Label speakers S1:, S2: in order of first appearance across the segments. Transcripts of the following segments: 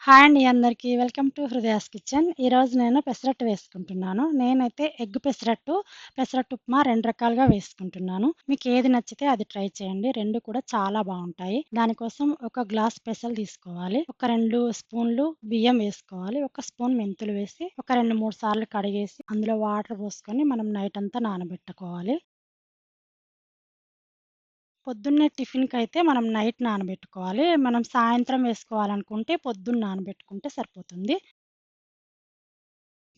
S1: Hi అండి అందరికీ. Welcome to Hrudaya's kitchen. ఈరోజు నేను పెసరట్టు వేసుకుంటున్నాను. నేనైతే ఎగ్ పెసరట్టు, పెసరట్టు ఉప్మా 2 రకాలుగా వేసుకుంటున్నాను. మీకేది నచ్చితే అది ట్రై చేయండి. 2 కూడా చాలా బావుంటాయి. దానికోసం ఒక గ్లాస్ పెసలు తీసుకోవాలి. ఒక 2 స్పూన్లు బియ్యం వేసుకోవాలి. ఒక స్పూన్ మెంతులు వేసి, ఒక 2, 3 సార్లు కడిగేసి, అందులో వాటర్ పోసుకొని మనం నైట్ అంతా నానబెట్టుకోవాలి. పొద్దున్నే టిఫిన్‌కైతే మనం నైట్ నానబెట్టుకోవాలి. మనం సాయంత్రం వేసుకోవాలనుకుంటే పొద్దున్న నానబెట్టుకుంటే సరిపోతుంది.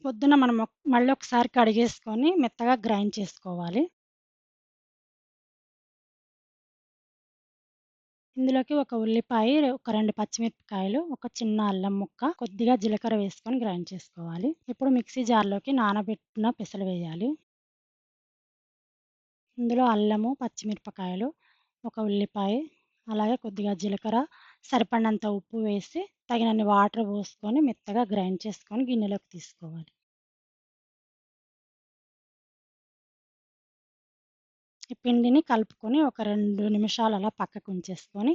S1: పొద్దున మనం మళ్ళీ ఒకసారి కడిగేసుకొని మెత్తగా గ్రైండ్ చేసుకోవాలి. ఇందులోకి ఒక ఉల్లిపాయ, ఒక 2 పచ్చిమిరపకాయలు, ఒక చిన్న అల్లం ముక్క, కొద్దిగా జీలకర్ర వేసుకొని గ్రైండ్ చేసుకోవాలి. ఇప్పుడు మిక్సీ జార్‌లోకి నానబెట్టిన పెసలు వేయాలి. ఇందులో అల్లము, పచ్చిమిరపకాయలు, ఒక ఉల్లిపాయ, అలాగే కొద్దిగా జీలకర్ర, సరిపడినంత ఉప్పు వేసి, తగినన్ని వాటర్ పోసుకొని మెత్తగా గ్రైండ్ చేసుకొని గిన్నెలోకి తీసుకోవాలి. ఈ పిండిని కలుపుకొని ఒక 2 నిమిషాలు అలా పక్కకుంచేసుకొని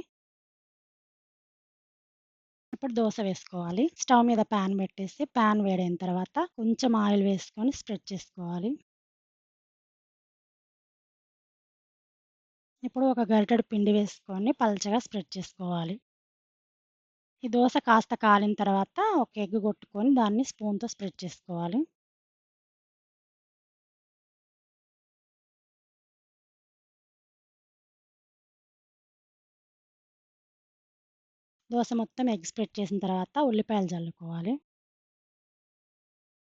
S1: ఇప్పుడు దోస వేసుకోవాలి. స్టవ్ మీద పాన్ పెట్టేసి, పాన్ వేడైన తర్వాత కొంచెం ఆయిల్ వేసుకొని స్ప్రెడ్ చేసుకోవాలి. ఇప్పుడు ఒక గరిటెడు పిండి వేసుకొని పల్చగా స్ప్రెడ్ చేసుకోవాలి. ఈ దోస కాస్త కాలిన తర్వాత ఒక ఎగ్ కొట్టుకొని దాన్ని స్పూన్‌తో స్ప్రెడ్ చేసుకోవాలి. దోస మొత్తం ఎగ్ స్ప్రెడ్ చేసిన తర్వాత ఉల్లిపాయలు జల్లుకోవాలి.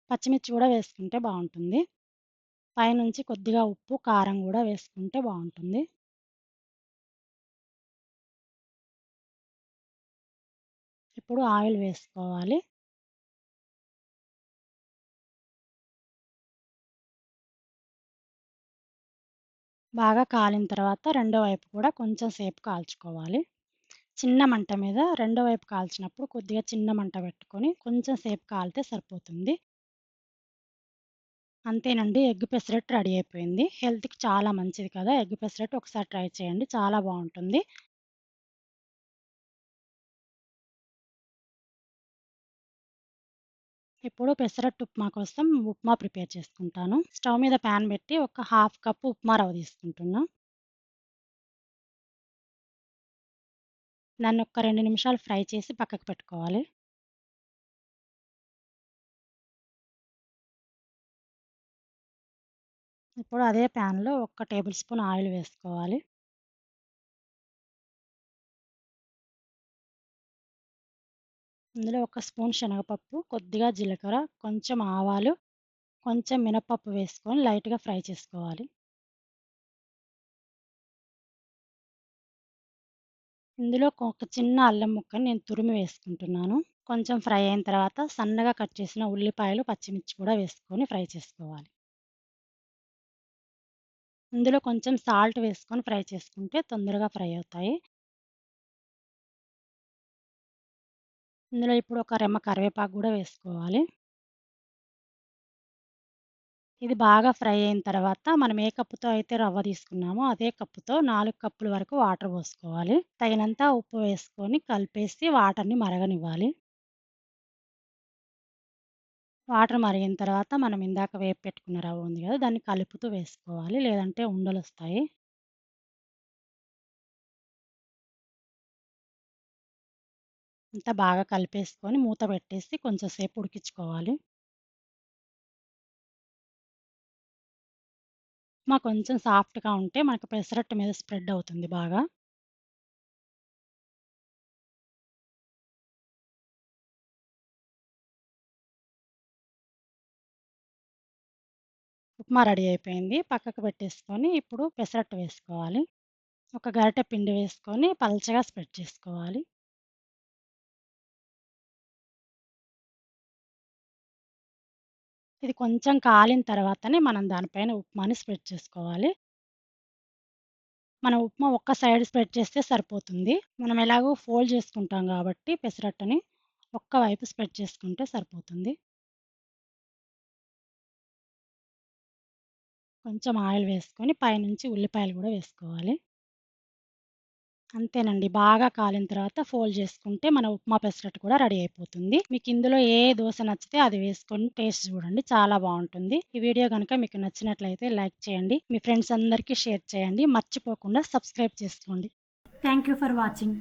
S1: పచ్చిమిర్చి కూడా వేసుకుంటే బావుంటుంది. పైనుంచి కొద్దిగా ఉప్పు, కారం గూడా వేసుకుంటే బావుంటుంది. ఇప్పుడు ఆయిల్ వేసుకోవాలి. బాగా కాలిన తర్వాత రెండో వైపు కూడా కొంచెం సేపు కాల్చుకోవాలి. చిన్న మంట మీద రెండో వైపు కాల్చినప్పుడు కొద్దిగా చిన్న మంట పెట్టుకొని కొంచెం సేపు కాలితే సరిపోతుంది. అంతేనండి, ఎగ్ పెసరట్టు రెడీ అయిపోయింది. హెల్త్‌కి చాలా మంచిది కదా! ఎగ్ పెసరట్టు ఒకసారి ట్రై చేయండి. చాలా బావుంటుంది. ఇప్పుడు పెసరట్టు ఉప్మా కోసం ఉప్మా ప్రిపేర్ చేసుకుంటాను. స్టవ్ మీద పాన్ పెట్టి ఒక హాఫ్ కప్పు ఉప్మా రవ్వ తీసుకుంటున్నా. దాన్ని ఒక 2 నిమిషాలు ఫ్రై చేసి పక్కకు పెట్టుకోవాలి. ఇప్పుడు అదే పాన్‌లో ఒక టేబుల్ స్పూన్ ఆయిల్ వేసుకోవాలి. ఇందులో ఒక స్పూన్ శనగపప్పు, కొద్దిగా జీలకర్ర, కొంచెం ఆవాలు, కొంచెం మినపప్పు వేసుకొని లైట్‌గా ఫ్రై చేసుకోవాలి. ఇందులో ఒక చిన్న అల్లం ముక్కని నేను తురిమి వేసుకుంటున్నాను. కొంచెం ఫ్రై అయిన తర్వాత సన్నగా కట్ చేసిన ఉల్లిపాయలు, పచ్చిమిర్చి కూడా వేసుకొని ఫ్రై చేసుకోవాలి. ఇందులో కొంచెం సాల్ట్ వేసుకొని ఫ్రై చేసుకుంటే తొందరగా ఫ్రై అవుతాయి. ఇందులో ఇప్పుడు ఒక రెమ్మ కరివేపాకు గూడా వేసుకోవాలి. ఇది బాగా ఫ్రై అయిన తర్వాత మనం ఏ కప్పుతో అయితే రవ్వ తీసుకున్నామో అదే కప్పుతో 4 కప్పుల వరకు వాటర్ పోసుకోవాలి. తగినంత ఉప్పు వేసుకొని కలిపేసి వాటర్‌ని మరగనివ్వాలి. వాటర్ మరిగిన తర్వాత మనం ఇందాక వేపి పెట్టుకున్న రవ్వ ఉంది గదా! దాన్ని కలుపుతూ వేసుకోవాలి. లేదంటే ఉండలొస్తాయి. అంతా బాగా కలిపేసుకొని మూత పెట్టేసి కొంచెం సేపు ఉడికించుకోవాలి. ఉప్మా కొంచెం సాఫ్ట్‌గా ఉంటే మనకు పెసరట్టు మీద స్ప్రెడ్ అవుతుంది బాగా. ఉప్మా రెడీ అయిపోయింది. పక్కకు పెట్టేసుకొని ఇప్పుడు పెసరట్టు వేసుకోవాలి. ఒక గరిటె పిండి వేసుకొని పల్చగా స్ప్రెడ్ చేసుకోవాలి. ఇది కొంచెం కాలిన తర్వాతనే మనం దానిపైన ఉప్మాని స్ప్రెడ్ చేసుకోవాలి. మనం ఉప్మా ఒక్క సైడ్ స్ప్రెడ్ చేస్తే సరిపోతుంది. మనం ఎలాగో ఫోల్డ్ చేసుకుంటాం గాబట్టి పెసరట్టుని ఒక్క వైపు స్ప్రెడ్ చేసుకుంటే సరిపోతుంది. కొంచెం ఆయిల్ వేసుకొని పైనుంచి ఉల్లిపాయలు గూడా వేసుకోవాలి. అంతేనండి. బాగా కాలిన తర్వాత ఫోల్డ్ చేసుకుంటే మన ఉప్మా పెసరట్టు కూడా రెడీ అయిపోతుంది. మీకు ఇందులో ఏ దోస నచ్చితే అది వేసుకొని టేస్ట్ చూడండి. చాలా బావుంటుంది. ఈ వీడియో గనుక మీకు నచ్చినట్లయితే లైక్ చేయండి. మీ ఫ్రెండ్స్ అందరికీ షేర్ చేయండి. మర్చిపోకుండా సబ్స్క్రైబ్ చేసుకోండి. Thank you for watching.